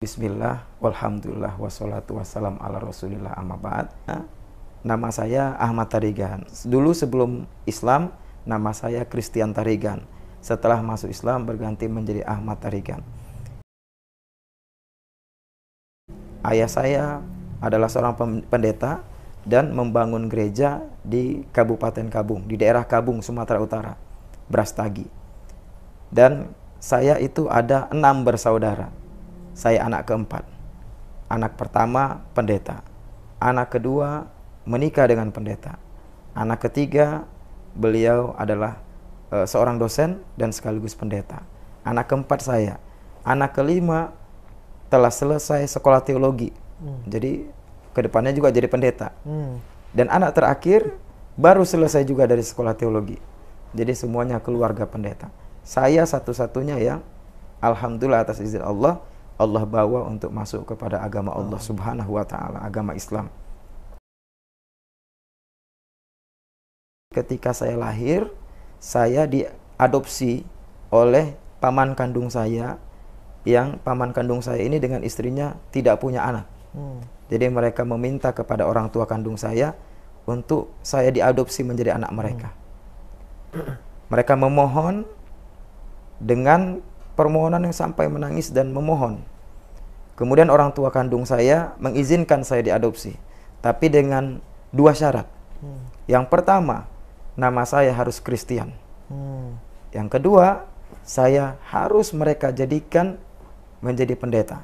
Bismillah, walhamdulillah, wassalatu wassalam ala rasulillah, amma ba'd. Nama saya Ahmad Tarigan. Dulu sebelum Islam, nama saya Christian Tarigan. Setelah masuk Islam, berganti menjadi Ahmad Tarigan. Ayah saya adalah seorang pendeta dan membangun gereja di Kabupaten Kabung, di daerah Kabung, Sumatera Utara, Brastagi. Dan saya itu ada 6 bersaudara. Saya anak keempat. Anak pertama pendeta. Anak kedua menikah dengan pendeta. Anak ketiga beliau adalah seorang dosen dan sekaligus pendeta. Anak keempat saya. Anak kelima telah selesai sekolah teologi. Jadi kedepannya juga jadi pendeta. Dan anak terakhir baru selesai juga dari sekolah teologi. Jadi semuanya keluarga pendeta. Saya satu-satunya yang alhamdulillah atas izin Allah bawa untuk masuk kepada agama Allah Subhanahu wa ta'ala, agama Islam. Ketika saya lahir, saya diadopsi oleh paman kandung saya, yang paman kandung saya ini dengan istrinya tidak punya anak. Jadi mereka meminta kepada orang tua kandung saya untuk saya diadopsi menjadi anak mereka. Mereka memohon dengan permohonan yang sampai menangis dan memohon. Kemudian orang tua kandung saya mengizinkan saya diadopsi, tapi dengan 2 syarat. Yang pertama, nama saya harus Kristen. Yang kedua, saya harus mereka jadikan menjadi pendeta.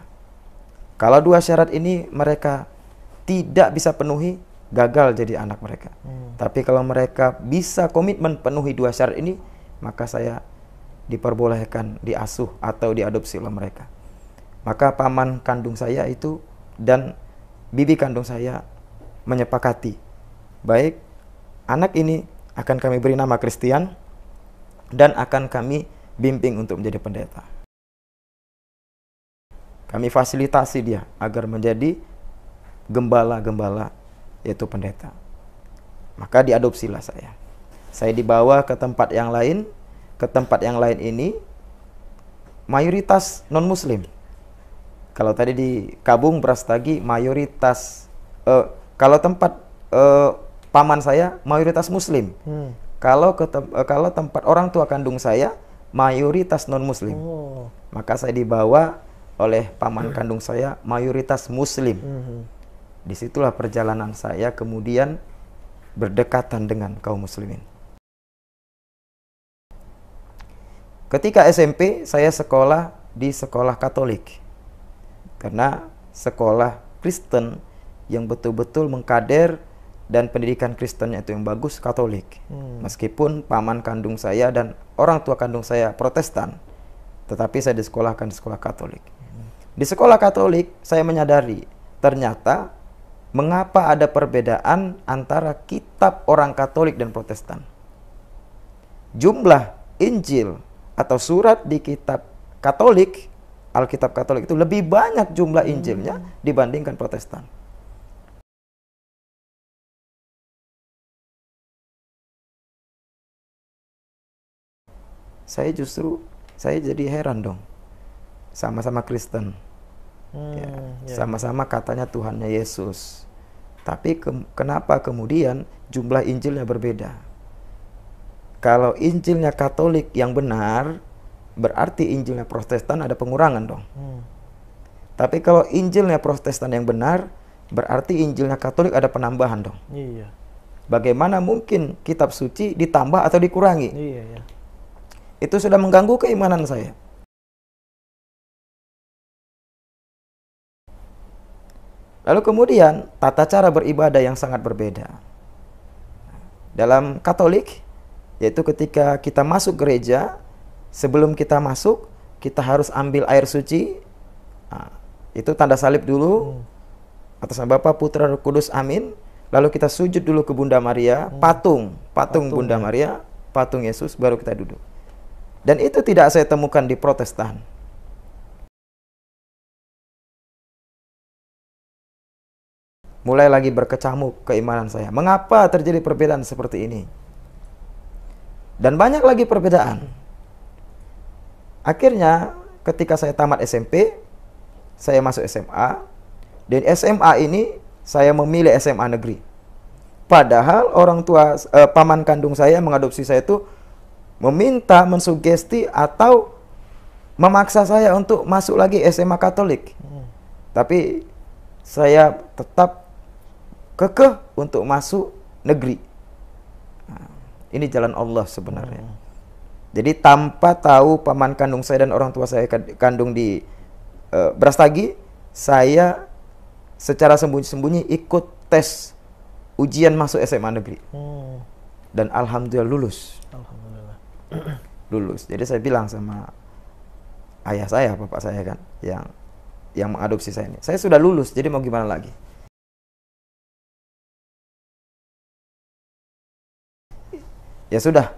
Kalau 2 syarat ini mereka tidak bisa penuhi, gagal jadi anak mereka. Tapi kalau mereka bisa komitmen penuhi 2 syarat ini, maka saya diperbolehkan diasuh atau diadopsi oleh mereka. Maka paman kandung saya itu dan bibi kandung saya menyepakati, baik, anak ini akan kami beri nama Christian dan akan kami bimbing untuk menjadi pendeta. Kami fasilitasi dia agar menjadi gembala-gembala, yaitu pendeta. Maka diadopsilah saya. Saya dibawa ke tempat yang lain. Ke tempat yang lain ini mayoritas non-muslim. Kalau tadi di Kabung Brastagi mayoritas, kalau tempat paman saya mayoritas muslim. Kalau tempat orang tua kandung saya mayoritas non-muslim. Maka saya dibawa oleh paman kandung saya mayoritas muslim. Disitulah perjalanan saya kemudian berdekatan dengan kaum muslimin. Ketika SMP, saya sekolah di sekolah Katolik. Karena sekolah Kristen yang betul-betul mengkader dan pendidikan Kristennya itu yang bagus, Katolik. Meskipun paman kandung saya dan orang tua kandung saya Protestan, tetapi saya disekolahkan di sekolah Katolik. Di sekolah Katolik, saya menyadari ternyata mengapa ada perbedaan antara kitab orang Katolik dan Protestan. Jumlah Injil atau surat di kitab Katolik, Alkitab Katolik itu lebih banyak jumlah Injilnya dibandingkan Protestan. Saya jadi heran dong. Sama-sama Kristen. Sama-sama katanya Tuhannya Yesus. Tapi kenapa kemudian jumlah Injilnya berbeda? Kalau Injilnya Katolik yang benar, berarti Injilnya Protestan ada pengurangan dong. Tapi kalau Injilnya Protestan yang benar, berarti Injilnya Katolik ada penambahan dong. Iya. Bagaimana mungkin kitab suci ditambah atau dikurangi? Iya. Itu sudah mengganggu keimanan saya. Lalu kemudian tata cara beribadah yang sangat berbeda. Dalam Katolik, yaitu ketika kita masuk gereja, sebelum kita masuk, kita harus ambil air suci. Nah, itu tanda salib dulu. Atas nama Bapa, Putra, Roh Kudus, amin. Lalu kita sujud dulu ke Bunda Maria, patung Bunda Maria, patung Yesus, baru kita duduk. Dan itu tidak saya temukan di Protestan. Mulai lagi berkecamuk keimanan saya. Mengapa terjadi perbedaan seperti ini? Dan banyak lagi perbedaan. Akhirnya ketika saya tamat SMP, saya masuk SMA. Dan SMA ini saya memilih SMA negeri. Padahal orang tua, paman kandung saya mengadopsi saya itu meminta, mensugesti atau memaksa saya untuk masuk lagi SMA Katolik. Tapi saya tetap kekeh untuk masuk negeri. Nah, ini jalan Allah sebenarnya. Jadi tanpa tahu paman kandung saya dan orang tua saya kandung di Brastagi, saya secara sembunyi-sembunyi ikut tes ujian masuk SMA negeri. Dan alhamdulillah lulus. Alhamdulillah. Lulus. Jadi saya bilang sama ayah saya, bapak saya kan, yang mengadopsi saya ini, saya sudah lulus, jadi mau gimana lagi? Ya sudah,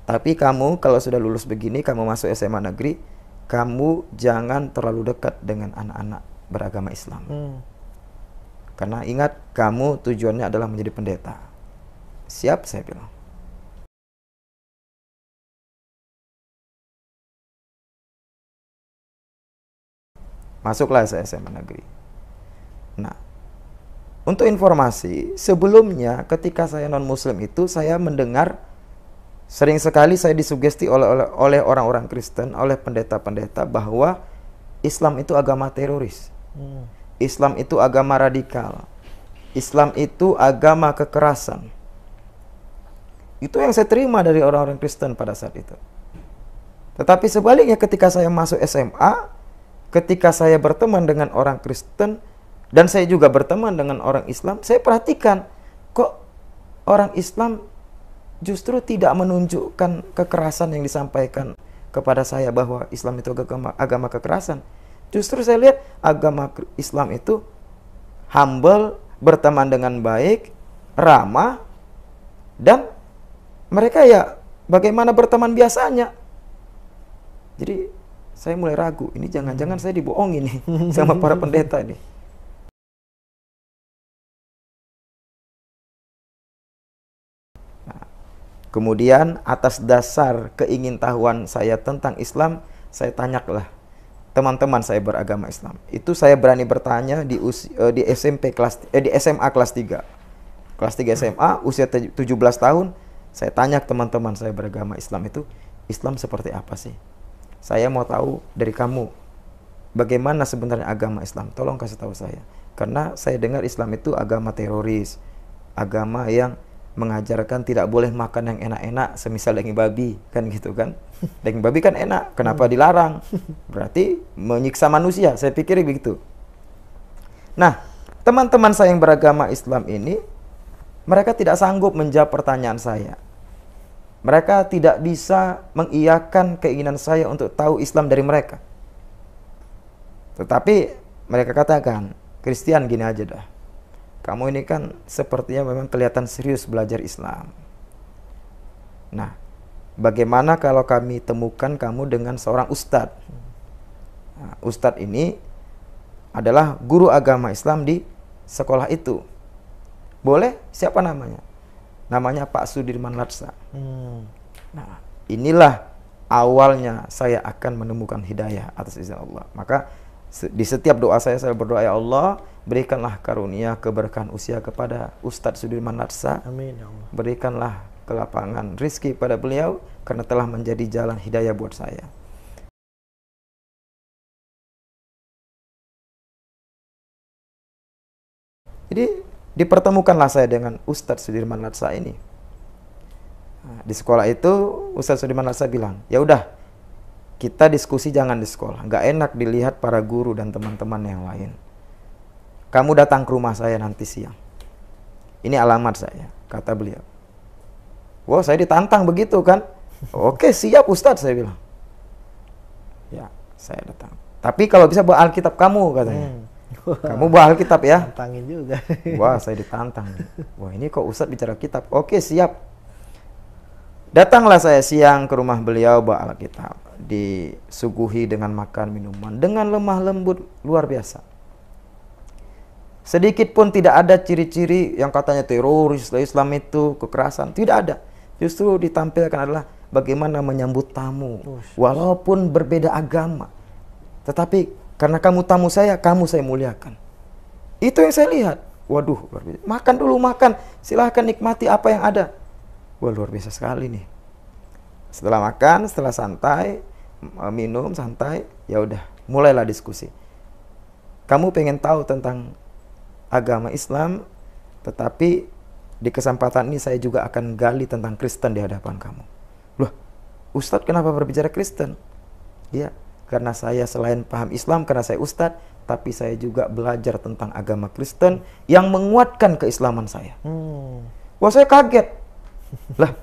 tapi kamu kalau sudah lulus begini, kamu masuk SMA negeri, kamu jangan terlalu dekat dengan anak-anak beragama Islam. Karena ingat, kamu tujuannya adalah menjadi pendeta. Siap, saya bilang. Masuklah saya SMA negeri. Nah, untuk informasi, sebelumnya ketika saya non-muslim itu, saya mendengar sering sekali saya disugesti oleh orang-orang Kristen, oleh pendeta-pendeta bahwa Islam itu agama teroris. Islam itu agama radikal. Islam itu agama kekerasan. Itu yang saya terima dari orang-orang Kristen pada saat itu. Tetapi sebaliknya ketika saya masuk SMA, ketika saya berteman dengan orang Kristen, dan saya juga berteman dengan orang Islam, saya perhatikan, kok orang Islam justru tidak menunjukkan kekerasan yang disampaikan kepada saya bahwa Islam itu agama kekerasan. Justru saya lihat agama Islam itu humble, berteman dengan baik, ramah, dan mereka ya bagaimana berteman biasanya. Jadi saya mulai ragu, ini jangan-jangan saya dibohongi nih sama para pendeta ini. Kemudian atas dasar keingintahuan saya tentang Islam, saya tanyalah teman-teman saya beragama Islam. Itu saya berani bertanya di SMA kelas 3. Kelas 3 SMA, usia 17 tahun, saya tanya ke teman-teman saya beragama Islam itu, Islam seperti apa sih? Saya mau tahu dari kamu, bagaimana sebenarnya agama Islam? Tolong kasih tahu saya. Karena saya dengar Islam itu agama teroris, agama yang mengajarkan tidak boleh makan yang enak-enak, semisal daging babi, kan gitu kan. Daging babi kan enak, kenapa dilarang? Berarti menyiksa manusia, saya pikir begitu. Nah, teman-teman saya yang beragama Islam ini, mereka tidak sanggup menjawab pertanyaan saya. Mereka tidak bisa mengiyakan keinginan saya untuk tahu Islam dari mereka. Tetapi mereka katakan, Christian gini aja dah. Kamu ini kan sepertinya memang kelihatan serius belajar Islam. Nah, bagaimana kalau kami temukan kamu dengan seorang ustadz? Nah, ustadz ini adalah guru agama Islam di sekolah itu. Boleh? Siapa namanya? Namanya Pak Sudirman Latsa. Nah, inilah awalnya saya akan menemukan hidayah atas izin Allah. Maka di setiap doa saya berdoa, ya Allah, berikanlah karunia keberkahan usia kepada Ustadz Sudirman Latsa. Amin ya Allah. Berikanlah kelapangan rizki pada beliau karena telah menjadi jalan hidayah buat saya. Jadi dipertemukanlah saya dengan Ustadz Sudirman Latsa ini. Nah, di sekolah itu Ustadz Sudirman Latsa bilang, ya udah, kita diskusi jangan di sekolah. Nggak enak dilihat para guru dan teman-teman yang lain. Kamu datang ke rumah saya nanti siang. Ini alamat saya, kata beliau. Wow, saya ditantang begitu kan. Oke, siap Ustadz, saya bilang. Saya datang. Tapi kalau bisa bawa Alkitab kamu, katanya. Kamu bawa Alkitab ya. Tantangin juga. Wah, saya ditantang. Wah, ini kok Ustadz bicara kitab. Oke, siap. Datanglah saya siang ke rumah beliau bawa Alkitab. Disuguhi dengan makan minuman. Dengan lemah lembut luar biasa. Sedikit pun tidak ada ciri-ciri yang katanya teroris, Islam itu kekerasan. Tidak ada. Justru ditampilkan adalah bagaimana menyambut tamu. Walaupun berbeda agama. Tetapi karena kamu tamu saya muliakan. Itu yang saya lihat. Waduh, luar biasa. Makan dulu, makan. Silahkan nikmati apa yang ada. Wah, luar biasa sekali nih. Setelah makan, setelah santai, minum, santai, ya udah, mulailah diskusi. Kamu pengen tahu tentang agama Islam, tetapi di kesempatan ini saya juga akan gali tentang Kristen di hadapan kamu. Loh, Ustadz kenapa berbicara Kristen? Ya, karena saya selain paham Islam, karena saya Ustadz, tapi saya juga belajar tentang agama Kristen yang menguatkan keislaman saya. Wah, saya kaget. Lah,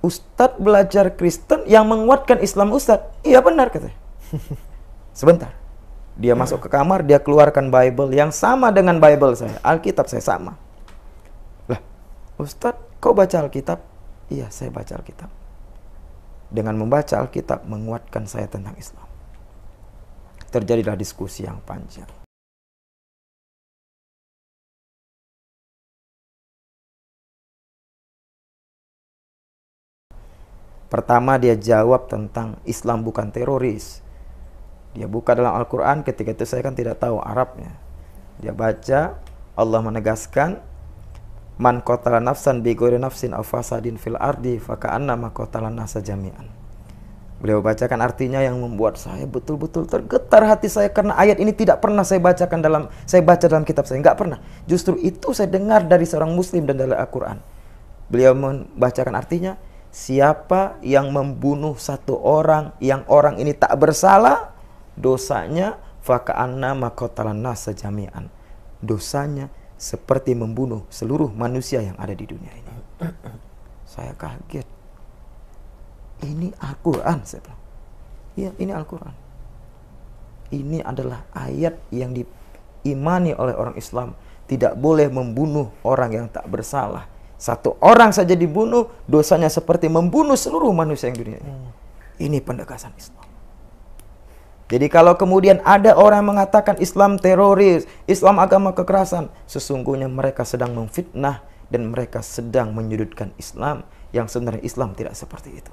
Ustadz belajar Kristen yang menguatkan Islam Ustadz? Iya benar, katanya. Sebentar. Dia masuk ke kamar, dia keluarkan Bible yang sama dengan Bible saya. Alkitab saya sama. Lah, Ustadz, kau baca Alkitab? Iya, saya baca Alkitab. Dengan membaca Alkitab menguatkan saya tentang Islam. Terjadilah diskusi yang panjang. Pertama dia jawab tentang Islam bukan teroris. Dia buka dalam Al-Quran, ketika itu saya kan tidak tahu Arabnya. Dia baca, Allah menegaskan, Man qatala nafsan bi ghairi nafsin aw fasadin fil ardi faka'annama qatala nasa jami'an. Beliau bacakan artinya yang membuat saya betul-betul tergetar hati saya, karena ayat ini tidak pernah saya baca dalam kitab saya, enggak pernah. Justru itu saya dengar dari seorang muslim dan dari Al-Quran. Beliau membacakan artinya, siapa yang membunuh satu orang yang orang ini tak bersalah, dosanya faka'annama qatalan nasa jami'an. Dosanya seperti membunuh seluruh manusia yang ada di dunia ini. Saya kaget. Ini Al-Quran, saya bilang. Iya, ini Al-Quran. Ini adalah ayat yang diimani oleh orang Islam. Tidak boleh membunuh orang yang tak bersalah. Satu orang saja dibunuh, dosanya seperti membunuh seluruh manusia yang dunia ini. Ini pendekatan Islam. Jadi kalau kemudian ada orang yang mengatakan Islam teroris, Islam agama kekerasan, sesungguhnya mereka sedang memfitnah dan mereka sedang menyudutkan Islam, yang sebenarnya Islam tidak seperti itu.